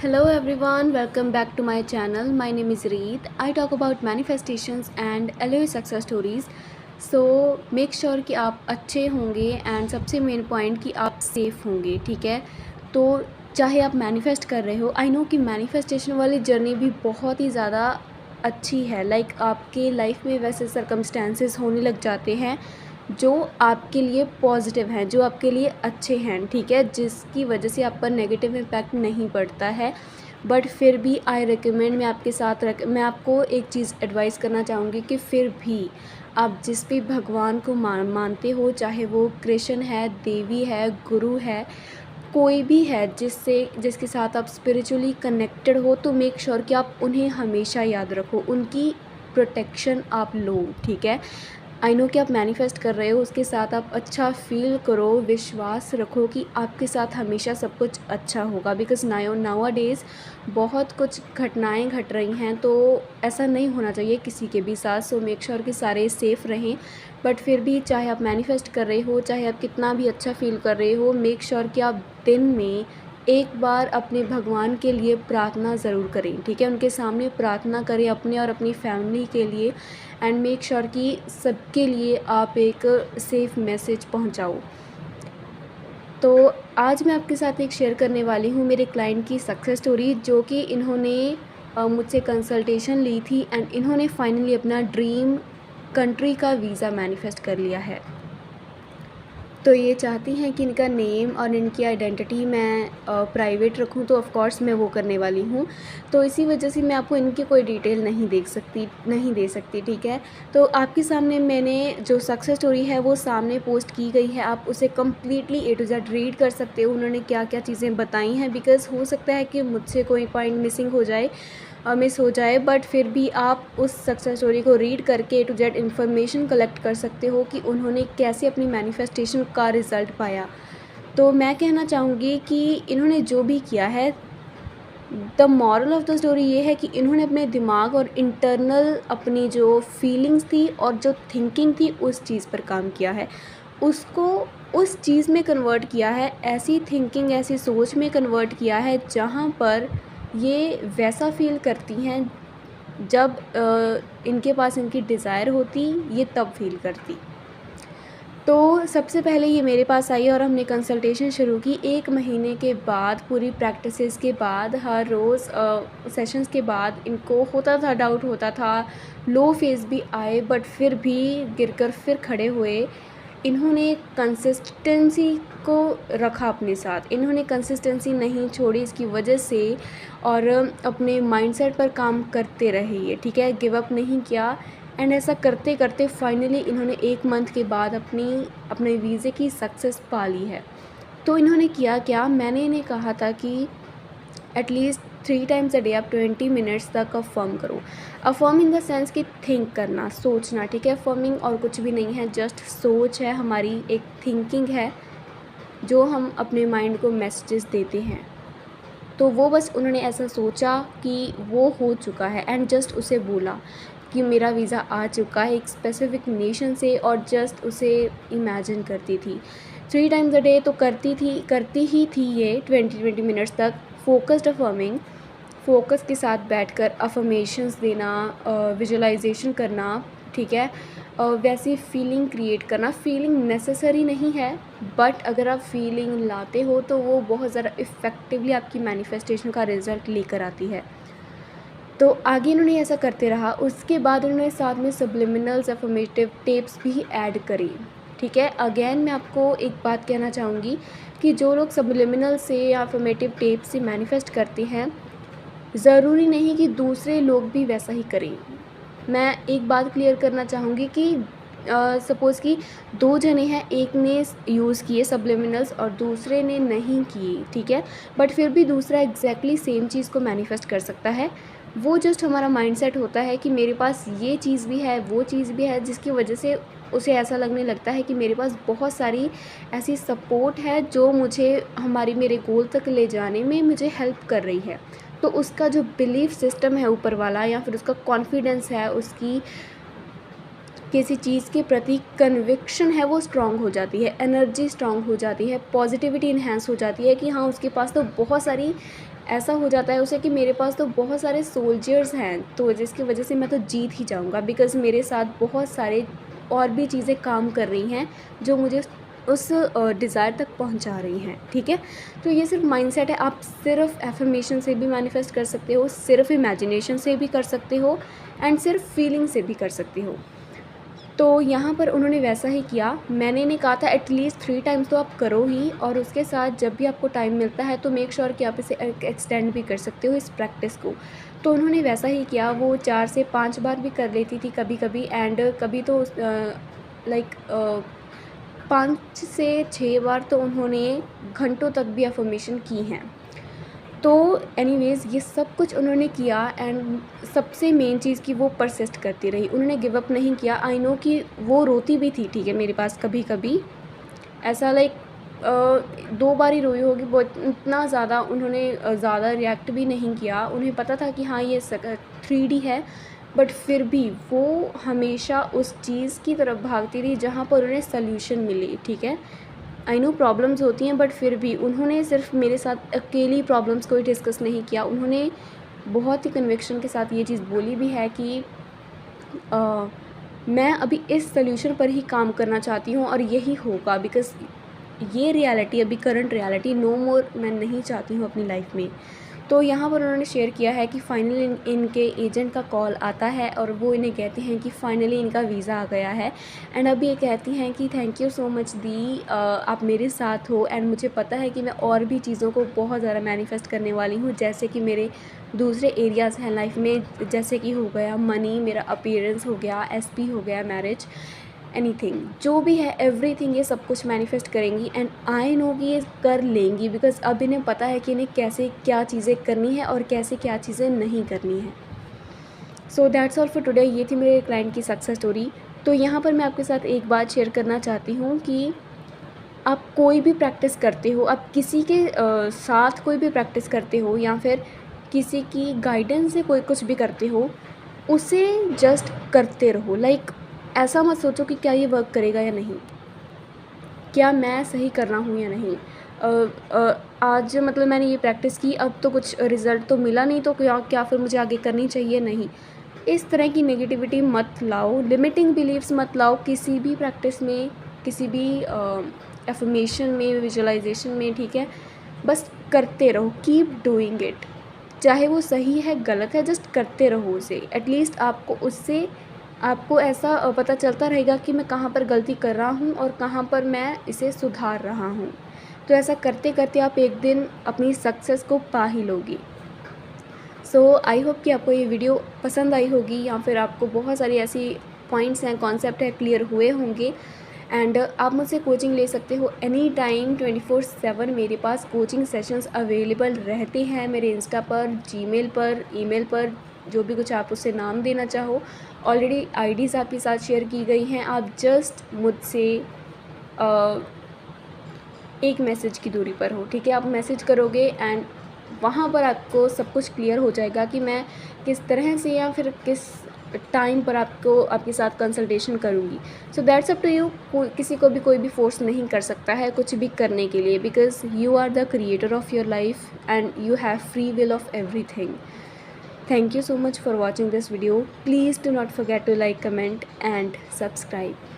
Hello everyone, welcome back to my channel. My name is Reet. I talk about manifestations and LOA success stories. So make sure कि आप अच्छे होंगे and सबसे main point कि आप safe होंगे, ठीक है। तो चाहे आप मैनिफेस्ट कर रहे हो, आई नो कि मैनिफेस्टेशन वाली जर्नी भी बहुत ही ज़्यादा अच्छी है। लाइक आपके लाइफ में वैसे सर्कमस्टेंसेस होने लग जाते हैं जो आपके लिए पॉजिटिव हैं, जो आपके लिए अच्छे हैं, ठीक है, जिसकी वजह से आप पर नेगेटिव इम्पैक्ट नहीं पड़ता है। बट फिर भी आई रिकमेंड, मैं आपको एक चीज़ एडवाइस करना चाहूँगी कि फिर भी आप जिस भी भगवान को मानते हो, चाहे वो कृष्ण है, देवी है, गुरु है, कोई भी है जिसके साथ आप स्पिरिचुअली कनेक्टेड हो, तो मेक श्योर कि आप उन्हें हमेशा याद रखो, उनकी प्रोटेक्शन आप लो, ठीक है। आई नो कि आप मैनिफेस्ट कर रहे हो, उसके साथ आप अच्छा फ़ील करो, विश्वास रखो कि आपके साथ हमेशा सब कुछ अच्छा होगा। बिकॉज़ नाउ डेज़ बहुत कुछ घटनाएं घट रही हैं, तो ऐसा नहीं होना चाहिए किसी के भी साथ। सो मेक श्योर कि सारे सेफ़ रहें। बट फिर भी चाहे आप मैनिफेस्ट कर रहे हो, चाहे आप कितना भी अच्छा फ़ील कर रहे हो, मेक श्योर कि आप दिन में एक बार अपने भगवान के लिए प्रार्थना ज़रूर करें, ठीक है। उनके सामने प्रार्थना करें अपने और अपनी फैमिली के लिए, एंड मेक श्योर कि सबके लिए आप एक सेफ़ मैसेज पहुंचाओ। तो आज मैं आपके साथ एक शेयर करने वाली हूँ मेरे क्लाइंट की सक्सेस स्टोरी, जो कि इन्होंने मुझसे कंसल्टेशन ली थी एंड इन्होंने फाइनली अपना ड्रीम कंट्री का वीज़ा मैनिफेस्ट कर लिया है। तो ये चाहती हैं कि इनका नेम और इनकी आइडेंटिटी मैं प्राइवेट रखूं, तो ऑफ़ कोर्स मैं वो करने वाली हूँ। तो इसी वजह से मैं आपको इनकी कोई डिटेल नहीं दे सकती, ठीक है। तो आपके सामने मैंने जो सक्सेस स्टोरी है वो सामने पोस्ट की गई है, आप उसे completely A to Z read कर सकते हो, उन्होंने क्या क्या चीज़ें बताई हैं। बिकॉज़ हो सकता है कि मुझसे कोई पॉइंट मिस हो जाए, बट फिर भी आप उस सक्सेस स्टोरी को रीड करके ए टू जेड इन्फॉर्मेशन कलेक्ट कर सकते हो कि उन्होंने कैसे अपनी मैनिफेस्टेशन का रिज़ल्ट पाया। तो मैं कहना चाहूँगी कि इन्होंने जो भी किया है, the moral of the story ये है कि इन्होंने अपने दिमाग और इंटरनल अपनी जो फीलिंग्स थी और जो थिंकिंग थी उस चीज़ पर काम किया है, उसको उस चीज़ में कन्वर्ट किया है, ऐसी थिंकिंग, ऐसी सोच में कन्वर्ट किया है जहाँ पर ये वैसा फ़ील करती हैं जब इनके पास इनकी डिज़ायर होती, ये तब फ़ील करती। तो सबसे पहले ये मेरे पास आई और हमने कंसल्टेशन शुरू की। 1 महीने के बाद, पूरी प्रैक्टिसेस के बाद, हर रोज़ सेशंस के बाद इनको होता था, डाउट होता था, लो फेज़ भी आए, बट फिर भी गिरकर फिर खड़े हुए। इन्होंने कंसिस्टेंसी को रखा अपने साथ, इन्होंने कंसिस्टेंसी नहीं छोड़ी इसकी वजह से, और अपने माइंडसेट पर काम करते रहे ये, ठीक है, गिव अप नहीं किया। एंड ऐसा करते करते फाइनली इन्होंने 1 मंथ के बाद अपने वीज़े की सक्सेस पा ली है। तो इन्होंने किया क्या, मैंने इन्हें कहा था कि एटलीस्ट 3 टाइम्स अ डे आप 20 मिनट्स तक अफ़र्म करो। अफ़र्म इन द सेंस कि थिंक करना, सोचना, ठीक है। अफ़र्मिंग और कुछ भी नहीं है, जस्ट सोच है, हमारी एक थिंकिंग है जो हम अपने माइंड को मैसेजेस देते हैं। तो वो बस उन्होंने ऐसा सोचा कि वो हो चुका है एंड जस्ट उसे बोला कि मेरा वीज़ा आ चुका है एक स्पेसिफ़िक नेशन से, और जस्ट उसे इमेजिन करती थी। 3 टाइम्स अ डे तो करती ही थी ये 20 मिनट्स तक फ़ोकस्ड अफ़र्मिंग, फ़ोकस के साथ बैठकर अफ़र्मेशंस देना, विजुअलाइज़ेशन करना, ठीक है। वैसी फ़ीलिंग क्रिएट करना, फ़ीलिंग नेसेसरी नहीं है, बट अगर आप फ़ीलिंग लाते हो तो वो बहुत ज़्यादा इफ़ेक्टिवली आपकी मैनिफेस्टेशन का रिज़ल्ट लेकर आती है। तो आगे इन्होंने ऐसा करते रहा। उसके बाद उन्होंने साथ में सब्लिमिनल्स, अफ़र्मेटिव टेप्स भी ऐड करी, ठीक है। अगेन मैं आपको एक बात कहना चाहूँगी कि जो लोग सब्लिमिनल से या अफ़र्मेटिव टेप से मैनिफेस्ट करते हैं, ज़रूरी नहीं कि दूसरे लोग भी वैसा ही करें। मैं एक बात क्लियर करना चाहूँगी कि सपोज़ कि 2 जने हैं, एक ने यूज़ किए सब्लिमिनल्स और दूसरे ने नहीं किए, ठीक है। बट फिर भी दूसरा एग्ज़ैक्टली सेम चीज़ को मैनिफेस्ट कर सकता है। वो जस्ट हमारा माइंडसेट होता है कि मेरे पास ये चीज़ भी है, वो चीज़ भी है, जिसकी वजह से उसे ऐसा लगने लगता है कि मेरे पास बहुत सारी ऐसी सपोर्ट है जो मुझे मेरे गोल तक ले जाने में मुझे हेल्प कर रही है। तो उसका जो बिलीफ सिस्टम है ऊपर वाला, या फिर उसका कॉन्फिडेंस है, किसी चीज़ के प्रति कन्विक्शन है वो स्ट्रॉन्ग हो जाती है, एनर्जी स्ट्रॉन्ग हो जाती है, पॉजिटिविटी इन्हेंस हो जाती है कि हाँ उसके पास तो बहुत सारी, ऐसा हो जाता है उसे कि मेरे पास तो बहुत सारे सोल्जर्स हैं, तो जिसकी वजह से मैं तो जीत ही जाऊंगा, बिकॉज़ मेरे साथ बहुत सारे और भी चीज़ें काम कर रही हैं जो मुझे उस डिज़ायर तक पहुंचा रही हैं। ठीक है, तो ये सिर्फ माइंडसेट है। आप सिर्फ एफर्मेशन से भी मैनिफेस्ट कर सकते हो, सिर्फ इमेजिनेशन से भी कर सकते हो, एंड सिर्फ फीलिंग से भी कर सकते हो। तो यहाँ पर उन्होंने वैसा ही किया। मैंने इन्हें कहा था एटलीस्ट 3 टाइम्स तो आप करो ही, और उसके साथ जब भी आपको टाइम मिलता है तो मेक श्योर कि आप इसे एक्सटेंड भी कर सकते हो इस प्रैक्टिस को। तो उन्होंने वैसा ही किया। वो 4 से 5 बार भी कर लेती थी कभी-कभी, एंड कभी तो लाइक 5 से 6 बार तो उन्होंने घंटों तक भी अफ़र्मेशन की हैं। तो एनीवेज़ ये सब कुछ उन्होंने किया, एंड सबसे मेन चीज़ कि वो परसिस्ट करती रही, उन्होंने गिव अप नहीं किया। आई नो कि वो रोती भी थी, ठीक है, मेरे पास कभी-कभी ऐसा लाइक 2 बार ही रोई होगी, बहुत इतना ज़्यादा उन्होंने ज़्यादा रिएक्ट भी नहीं किया। उन्हें पता था कि हाँ ये 3D है, बट फिर भी वो हमेशा उस चीज़ की तरफ भागती रही जहाँ पर उन्हें सॉल्यूशन मिले। ठीक है, आई नो प्रॉब्लम्स होती हैं, बट फिर भी उन्होंने सिर्फ मेरे साथ अकेली प्रॉब्लम्स को ही डिस्कस नहीं किया। उन्होंने बहुत ही कन्विक्शन के साथ ये चीज़ बोली भी है कि मैं अभी इस सॉल्यूशन पर ही काम करना चाहती हूँ और यही होगा, बिकॉज़ ये रियलिटी, अभी करंट रियलिटी नो मोर मैं नहीं चाहती हूँ अपनी लाइफ में। तो यहाँ पर उन्होंने शेयर किया है कि फाइनली इनके एजेंट का कॉल आता है और वो इन्हें कहते हैं कि फ़ाइनली इनका वीज़ा आ गया है। एंड अभी ये कहती हैं कि थैंक यू सो मच दी, आप मेरे साथ हो, एंड मुझे पता है कि मैं और भी चीज़ों को बहुत ज़्यादा मैनिफेस्ट करने वाली हूँ, जैसे कि मेरे दूसरे एरियाज़ हैं लाइफ में, जैसे कि हो गया मनी, मेरा अपीयरेंस हो गया, एसपी हो गया, मैरिज, एनीथिंग जो भी है, एवरीथिंग, ये सब कुछ मैनिफेस्ट करेंगी। एंड आई नो कि ये कर लेंगी, बिकॉज़ अब इन्हें पता है कि इन्हें कैसे क्या चीज़ें करनी है और कैसे क्या चीज़ें नहीं करनी है। So that's all for today. ये थी मेरे क्लाइंट की सक्सेस स्टोरी। तो यहाँ पर मैं आपके साथ एक बात शेयर करना चाहती हूँ कि आप कोई भी प्रैक्टिस करते हो, आप किसी के साथ कोई भी प्रैक्टिस करते हो, या फिर किसी की गाइडेंस से कोई कुछ भी करते हो, उसे जस्ट करते रहो। लाइक ऐसा मत सोचो कि क्या ये वर्क करेगा या नहीं, क्या मैं सही कर रहा हूँ या नहीं। आज मतलब मैंने ये प्रैक्टिस की, अब तो कुछ रिज़ल्ट तो मिला नहीं, तो क्या क्या फिर मुझे आगे करनी चाहिए? नहीं। इस तरह की नेगेटिविटी मत लाओ, लिमिटिंग बिलीव्स मत लाओ किसी भी प्रैक्टिस में, किसी भी एफर्मेशन में, विजुअलाइजेशन में। ठीक है, बस करते रहो, कीप डूइंग इट, चाहे वो सही है गलत है, जस्ट करते रहो उसे। एटलीस्ट आपको उससे आपको ऐसा पता चलता रहेगा कि मैं कहाँ पर गलती कर रहा हूँ और कहाँ पर मैं इसे सुधार रहा हूँ। तो ऐसा करते करते आप एक दिन अपनी सक्सेस को पा ही लोगी। सो आई होप कि आपको ये वीडियो पसंद आई होगी, या फिर आपको बहुत सारी ऐसी पॉइंट्स हैं, कॉन्सेप्ट है, क्लियर हुए होंगे। एंड आप मुझसे कोचिंग ले सकते हो एनी टाइम, 24/7 मेरे पास कोचिंग सेशंस अवेलेबल रहते हैं, मेरे इंस्टा पर, जीमेल पर, ईमेल पर, जो भी कुछ आप उसे नाम देना चाहो। ऑलरेडी आईडीज़ आपके साथ शेयर की गई हैं, आप जस्ट मुझसे एक मैसेज की दूरी पर हो। ठीक है, आप मैसेज करोगे एंड वहाँ पर आपको सब कुछ क्लियर हो जाएगा कि मैं किस तरह से या फिर किस टाइम पर आपको आपके साथ कंसल्टेशन करूँगी। So that's up to you. किसी को भी कोई भी फोर्स नहीं कर सकता है कुछ भी करने के लिए, because you are the creator of your life and you have free will of everything. Thank you so much for watching this video. Please do not forget to like, comment and subscribe.